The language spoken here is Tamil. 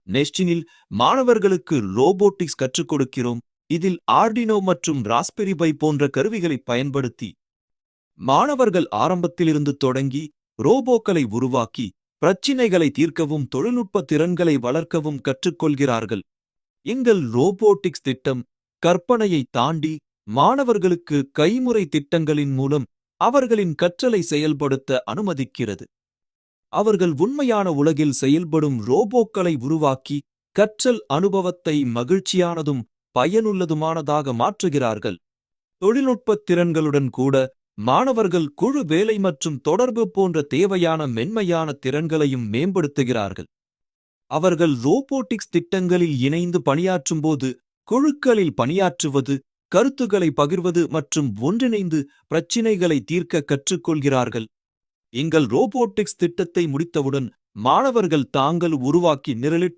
நெஸ்டினில் மாணவர்களுக்கு ரோபோட்டிக்ஸ் கற்றுக் கொடுக்கிறோம். இதில் ஆர்டினோ மற்றும் ராஸ்பெரி பை போன்ற கருவிகளை பயன்படுத்தி மாணவர்கள் ஆரம்பத்திலிருந்து தொடங்கி ரோபோக்களை உருவாக்கி பிரச்சினைகளை தீர்க்கவும் தொழில்நுட்ப திறன்களை வளர்க்கவும் கற்றுக்கொள்கிறார்கள். எங்கள் ரோபோட்டிக்ஸ் திட்டம் கற்பனையை தாண்டி மாணவர்களுக்கு கைமுறை திட்டங்களின் மூலம் அவர்களின் கற்றலை செயல்படுத்த அனுமதிக்கிறது. அவர்கள் உண்மையான உலகில் செயல்படும் ரோபோக்களை உருவாக்கி கற்றல் அனுபவத்தை மகிழ்ச்சியானதும் பயனுள்ளதுமானதாக மாற்றுகிறார்கள். தொழில்நுட்பத் திறன்களுடன் கூட மாணவர்கள் குழு வேலை மற்றும் தொடர்பு போன்ற தேவையான மென்மையான திறன்களையும் மேம்படுத்துகிறார்கள். அவர்கள் ரோபோட்டிக்ஸ் திட்டங்களில் இணைந்து பணியாற்றும்போது குழுக்களில் பணியாற்றுவது, கருத்துக்களை பகிர்வது மற்றும் ஒன்றிணைந்து பிரச்சினைகளை தீர்க்க கற்றுக்கொள்கிறார்கள். எங்கள் ரோபோட்டிக்ஸ் திட்டத்தை முடித்தவுடன் மாணவர்கள் தாங்கள் உருவாக்கி நிரலிட்ட